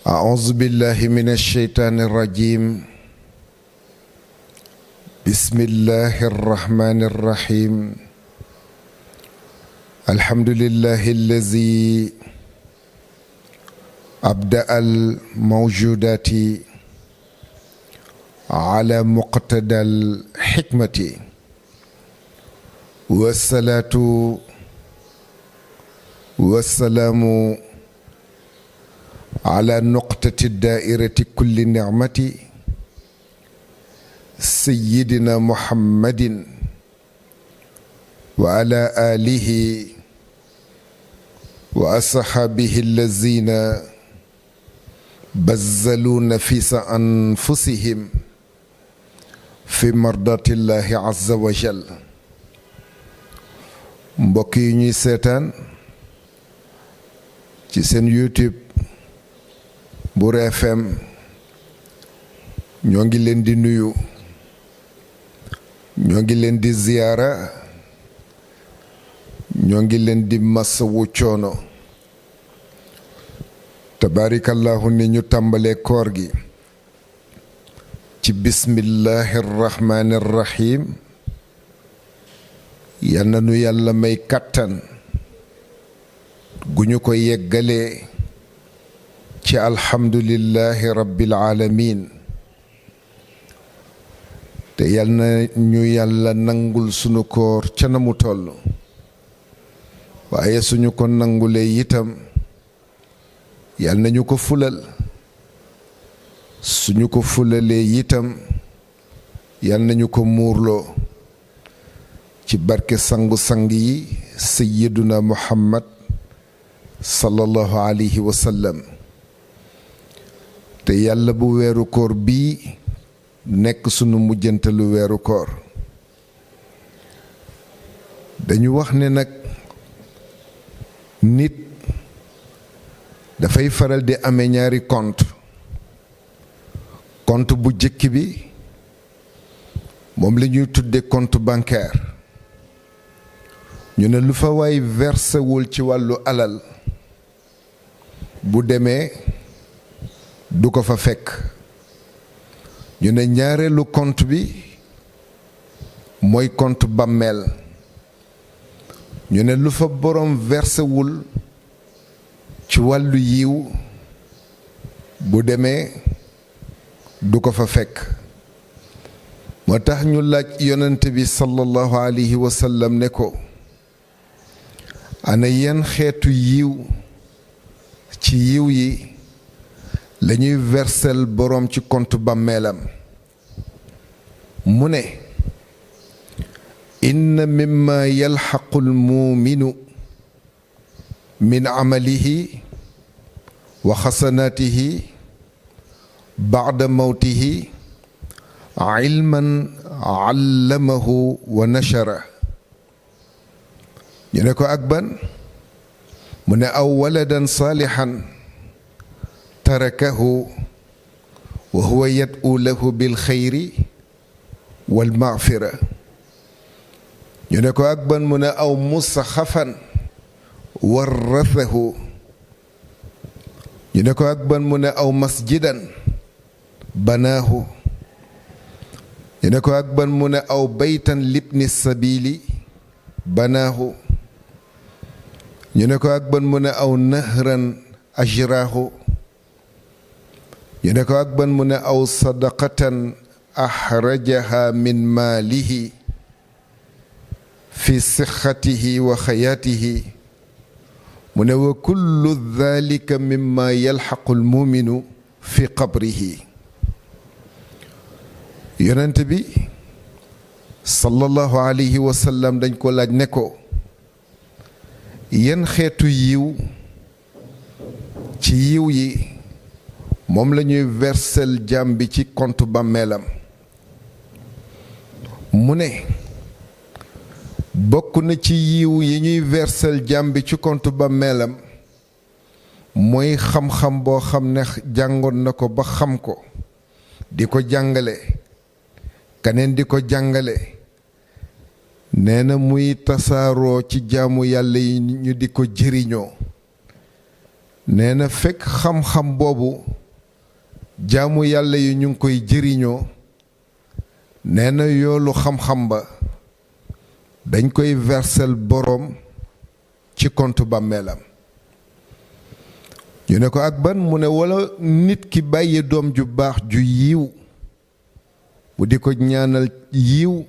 أعوذ بالله من الشيطان الرجيم. بسم الله الرحمن الرحيم. الحمد لله الذي أبدأ الموجودات على مقتضى الحكمة، والصلاة والسلام على نقطة الدائرة كل نعمة سيدنا محمد وعلى آله وأصحابه الذين بذلوا نفيس أنفسهم في مرضاة الله عز وجل. mbokk yi ñuy seetaan ci seen YouTube Mbour FM ñoo ngi leen di nuyu, ñoo ngi leen di ziyaara, ñoo ngi leen di masawu coono. tabaarikallahu ni ñu tàmbalee koor gi ci bismillahi rrahmani rrahim. yal na nu yàlla may kàttan gu ñu ko yeggalee ci alhamdulillahi rabbil alamin. te yal na ñu yàlla nangul sunu koor ca na mu toll, waaye suñu ko nangulee itam yal na ñu ko fulal. suñu ko fulalee itam yal na ñu ko muurloo ci barke sangu-sang yi sayyiduna muhammad sallallahu alayhi wa sallam. te yàlla bu weeru koor bii nekk sunu mujjantalu weeru koor. dañu wax ne nag nit dafay faral di amee ñaari compte bu jëkk bi moom la ñuy tudde compte bancaire. ñu ne lu fa waay versé wul ci wàllu alal bu demee du ko fa fekk. ñu ne ñaareelu compte bi mooy compte bàmmeel. ñu ne lu fa boroom versé wul ci wàllu yiw bu demee du ko fa fekk. moo tax ñu laaj yonent bi sallallahu alayhi wa sallam ne ko, ana yan xeetu yiw ci yiw yi lañuy versel boroom ci compte bàmmeelam. mu ne, inna mimma yalxaqu almuuminu min amalihi wa xasanaatihi bacda mawtihi ilman allamahu wa nashara. ñu ne ko ak ban? mu ne aw waladan saalixan tarakahu wa huwa yad'u lahu bil xayri wal maghfira. ñu ne ko ak ban? mu ne aw musaxafan warrathahu. ñu ne ko ak ban? mu ne aw masjidan banaahu. ñu ne ko ak ban? mu ne aw baytan libni sabili banaahu. ñu ne ko ak ban? mu ne aw nahran ajraahu. ñu ne ko ak ban? mu ne aw sadaqatan axrajaha min maalihi fi sixatihi wa xayaatihi. mu ne wa kullu dalika mimma yalxaqu almuminu fi qabrihi. yonent bi sallallahu alayhi wa sallam dañ ko laaj ne ko, yan xeetu yiw ci yiw yi moom la ñuy versel jaam bi ci compte bàmmeelam. mu ne bokk na ci yiw yi ñuy versel jaam bi ci compte bàmmeelam mooy xam-xam boo xam ne jàngoon na ko ba xam ko, di ko jàngale, kaneen di ko jàngale. nee na muy tasaaroo ci jaamu yàlla yi ñu di ko jëriñoo. nee na fekk xam-xam boobu jaamu yàlla yi ñu ngi koy jëriñoo nee na yoolu xam-xam ba dañ koy versel boroom ci compte bàmmeelam ñu ne ko ak ban mu ne walla nit ki bàyyi doom ju baax ju yiw bu di ko ñaanal yiw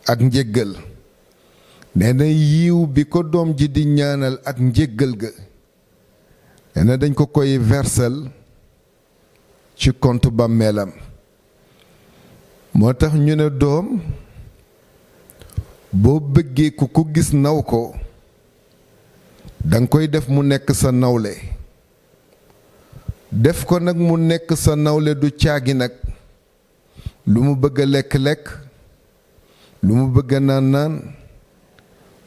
ak njéggal nee na yiw bi ko doom ji di ñaanal ak njéggal ga nee na dañ ko koy versel ci compte bàmmeelam moo tax ñu ne doom boo bëggee ku ko gis naw ko danga koy def mu nekk sa nawle def ko nag mu nekk sa nawle du caagi nag lu mu bëgg a lekk-lekk lu mu bëgg a naan-naan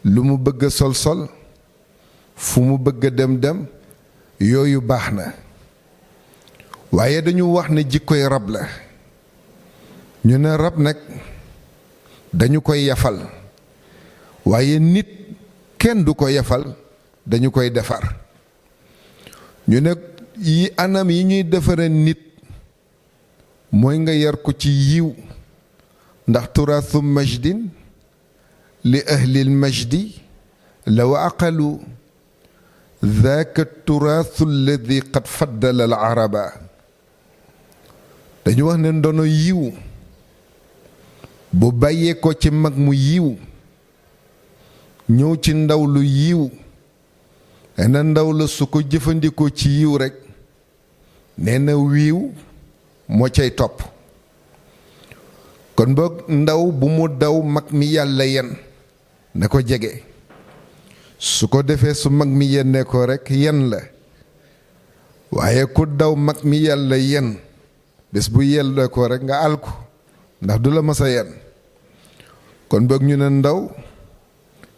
lu mu bëgg a sol-sol fu mu bëgg a dem-dem yooyu baax na waaye dañu wax ne jikkoy rab la ñu ne rab nag dañu koy yafal waaye nit kenn du ko yafal dañu koy defar ñu ne yi anam yi ñuy defare nit mooy nga yar ko ci yiw ndax turaasu majdin li ahlil majdi law aqalu daaka turaasu alladi qad faddala al araba dañu wax ne ndono yiw bu bàyyee ko ci mag mu yiw ñëw ci ndaw lu yiw nee na ndaw la su ko jëfandikoo ci yiw rekk nee na wiiw moo cay topp kon boog ndaw bu mu daw mag mi yàlla yen na ko jege su ko defee su mag mi yennee ko rekk yen la waaye ku daw mag mi yàlla yen bés bu yellee ko rekk nga àl ko ndax du la mas a yen kon boog ñu ne ndaw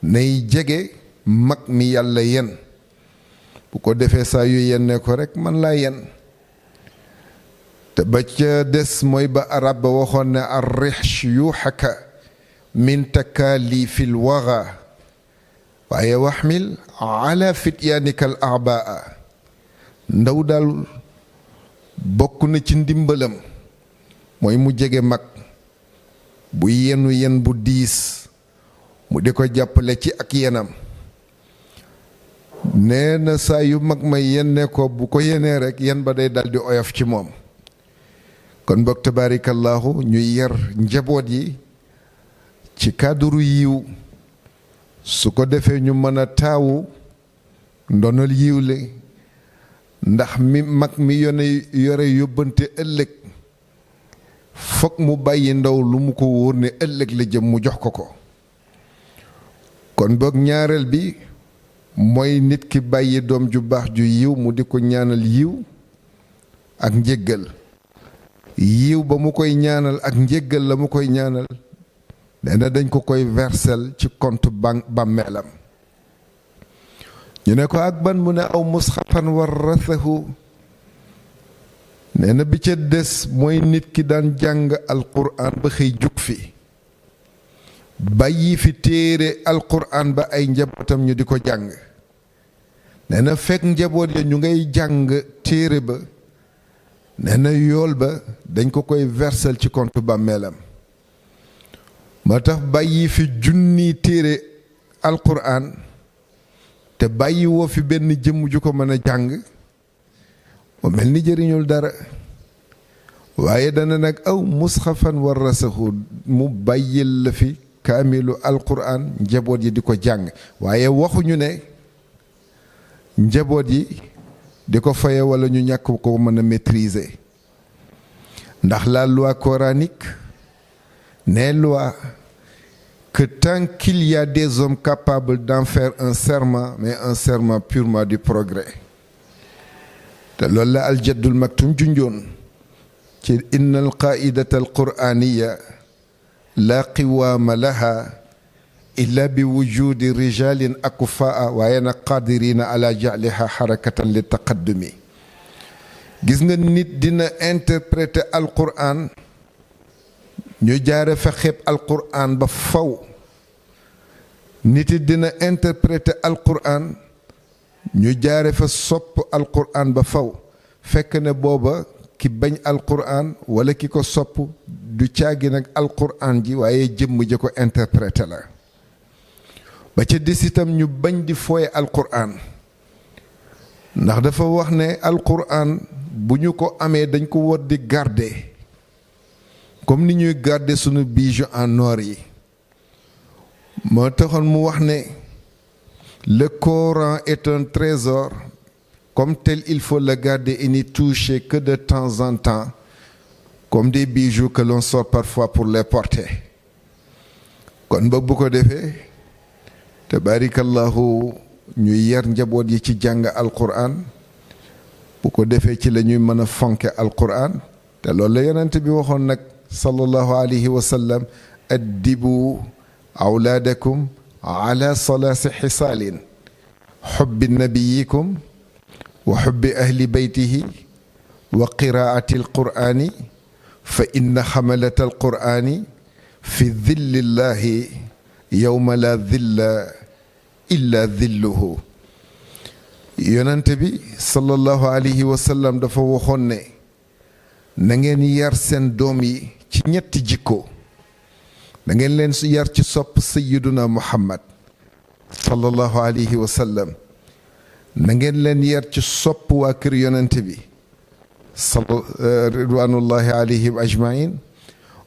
nay jege mag mi yàlla yen bu ko defee saa yu yennee ko rekk man laa yen te ba ca des mooy ba arab ba waxoon ne arrish yuxaka min takaalifil waxa waaye waxmil ala fityaanika al abaa ndaw daal bokk na ci ndimbalam mooy mu jege mag bu yenu yen bu diis mu di ko jàppale ci ak yenam nee na saa yu mag ma yenne ko bu ko yenee rekk yen ba day dal di oyof ci moom kon boog tabaarikallaahu ñuy yar njaboot yi ci cadre yiw su ko defee ñu mën a taawu ndonal yiw le ndax mi mag mi yore yóbbante ëllëg fokk mu bàyyi ndaw lu mu ko wóor ne ëllëg la jëm mu jox ko ko kon boog ñaareel bi mooy nit ki bàyyi doom ju baax ju yiw mu di ko ñaanal yiw ak njéggal yiw ba mu koy ñaanal ak njéggal la mu koy ñaanal nee na dañ ko koy versel ci compte bàmmeelam ñu ne ko ak ban mu ne aw musxafan warasahu nee na bi ca des mooy nit ki daan jàng alquran ba xëy jug fi bàyyi fi téere alquran ba ay njabootam ñu di ko jàng nee na fekk njaboot ya ñu ngay jàng téere ba nee na yool ba dañ ko koy versel ci compte bàmmeelam moo tax bàyyi fi junni téere alquran te bàyyi woo fi benn jëmm ju ko mën a jàng mu mel ni jëriñul dara waaye dana nag aw musxafan warasahu mu bàyyil la fi kaamilu alquran njaboot yi di ko jàng waaye waxuñu ne njaboot yi di ko faye wala ñu ñàkk ko mën a maîtriser ndax la loi coranique n'est loi que tant qu'il y a des hommes capables d'en faire un serment, mais un serment purement du progrès. te loolu la aljaddul maktum junjoon ci inna alqaidata alquraniya la qiwaama laha illa bi wujudi rijalin akufaa waaye nag qadirina ala jaliha xarakatan li taqaddumi gis nga nit dina interpréter alquran ñu jaare fa xeeb alquran ba faw nit it dina interpréter alquran ñu jaare fa sopp alquran ba faw fekk ne booba ki bañ alquran wala ki ko sopp du caagi nag alquran ji waaye jëmm ja ko interprété la ba ca des itam ñu bañ di fooye alquran ndax dafa wax ne alquran bu ñu ko amee dañ ko war di garder comme ni ñuy garder sunu bijoux en or yi moo taxoon mu wax ne le Coran est un trésor comme tel il faut le garder et n'y toucher que de temps en temps comme des bijoux que l'on sort parfois pour les porter kon ba bu ko defee tabarikallahu ñuy yar njaboot yi ci jàng alquran bu ko defee ci la ñuy mën a fonke alquran te loolu la yonent bi waxoon nag sallallahu alayhi wa sallam addibu awlaadakum ala salaasi xisaalin xubbi nabiyikum wa xubbi ahli beytihi wa qiraati alqur'ani fa inna xamalata alqur'ani fi dillillahi yowma la dilla illa dilluhu yonent bi sallallahu alayhi wa sallam dafa waxoon ne na ngeen yar seen doom yi ci ñetti jikko da ngeen leen yar ci sopp sayyiduna muhammad sallallahu alayhi wa sallam na ngeen leen yar ci sopp waa kër yonent bi ridwanullahi alayhim ajmain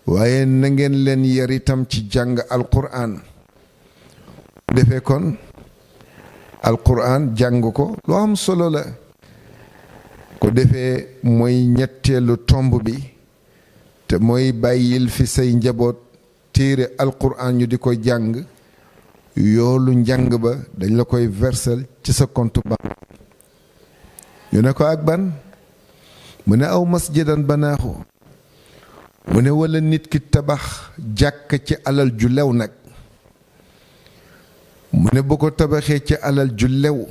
waaye na ngeen leen yar itam ci jàng alquran defee kon alquran jàng ko lu am solo la ko defee mooy ñetteelu tomb bi te mooy bàyyil fi say njaboot téere alquran ñu di ko jàng yoolu njàng ba dañ la koy versel ci sa compte banque ñu ne ko ak ban mu ne aw masjidan banaaxu mu ne wala nit ki tabax jàkk ci alal ju lew nag mu ne bu ko tabaxee ci alal ju lew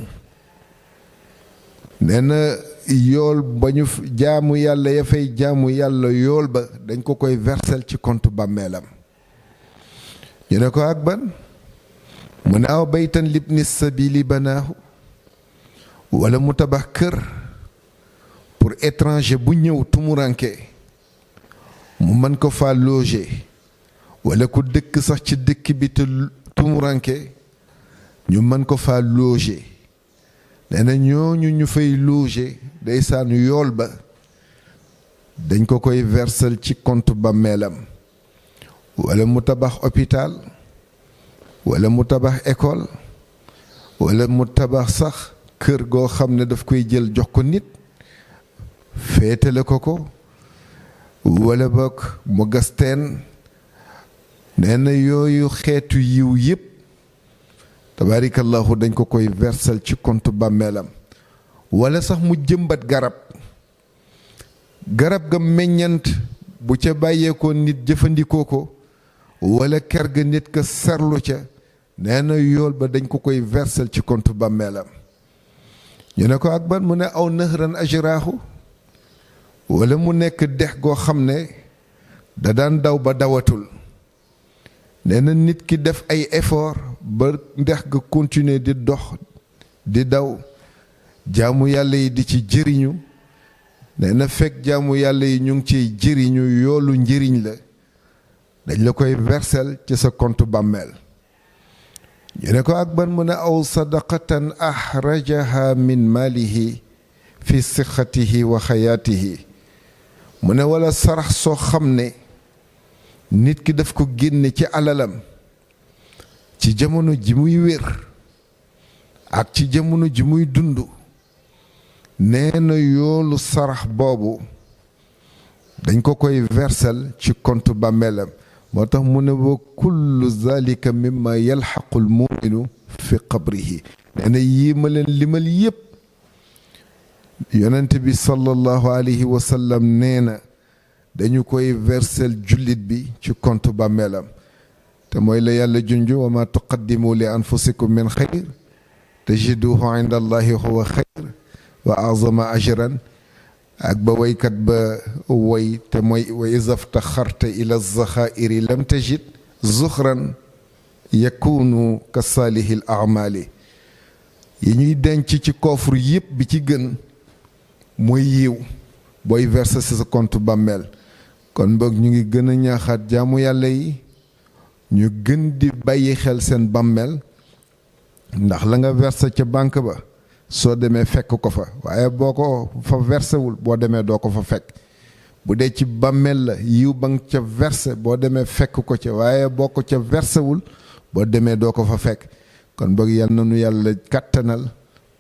nee na yool ba ñu jaamu yàlla ya fay jaamu yàlla yool ba dañ ko koy versel ci compte bàmmeelam ñu ne ko ak ban mu ne aw baytan libni sabili banaahu wala mu tabax kër pour étranger bu ñëw tumuranke mu mën ko faa loger wala ku dëkk sax ci dëkk bi te tumuranke ñu mën ko faa loger nee na ñooñu ñu fay loger day saan yool ba dañ ko koy versel ci compte bàmmeelam wala mu tabax hôpital wala mu tabax école wala mu tabax sax kër goo xam ne daf koy jël jox ko nit féetale ko wala bokk mu gas teen nee na yooyu xeetu yiw yépp tabarikallahu dañ ko koy versel ci compte bàmmeelam wala sax mu jëmbat garab ga meññant bu ca bàyyeekoo nit jëfandikoo ko wala ker ga nit ka serlu ca nee na yool ba dañ ko koy versel ci compte bàmmeelam ñu ne ko ak ban mu ne aw nëxran ajraahu wala mu nekk dex goo xam ne da daan daw ba dawatul nee na nit ki def ay effort ba dex ga continuer di dox di daw jaamu yàlla yi di ci jëriñu nee na fekk jaamu yàlla yi ñu ngi ciy jëriñu yoolu njëriñ la dañ la koy versel ci sa compte bàmmeel ñu ne ko ak ban mu ne aw sadaqatan axrajaha min maalihi fi sixatihi wa xayaatihi mu ne wala sarax soo xam ne nit ki daf ko génne ci alalam ci jamono ji muy wér ak ci jamono ji muy dund nee na yoolu sarax boobu dañ ko koy versel ci compte bàmmeelam moo tax mu ne wa kullu zalika mimma yalxaqu almuminu fi qabrihi nee na yii ma leen limal yépp yonent bi sallallahu alayhi wa sallam nee na dañu koy versel jullit bi ci compte bàmmeelam te mooy la yàlla junj wa ma tuqaddimu li anfusikum min xayr tajiduhu inda allahi huwa xayr wa azama ajran ak ba waykat ba woy te mooy wa izaftaxarta ila zaxairi lam tajid zuxran yakunu ka saalihi l amali yi ñuy denc ci coffre yépp bi ci gën mooy yiw booy verser sa compte bàmmeel kon boog ñu ngi gën a ñaaxaat jaamu yàlla yi ñu gën di bàyyi xel seen bàmmeel ndax la nga verser ca banque ba soo demee fekk ko fa waaye boo ko fa versewul boo demee doo ko fa fekk bu dee ci bàmmeel la yiw ba nga ca verser boo demee fekk ko ca waaye boo ko ca versewul boo demee doo ko fa fekk kon boog yal na nu yàlla kàttanal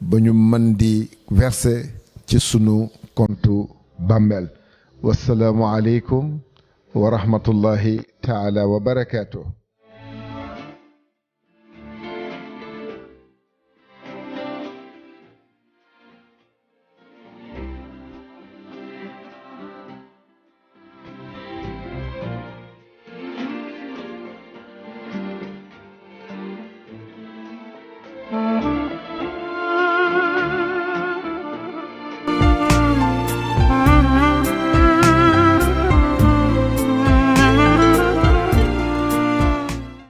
ba ñu mën di verser ci sunu compte bàmmeel wasalaamu aleykum wa rahmatullahi taala wa barakaatu.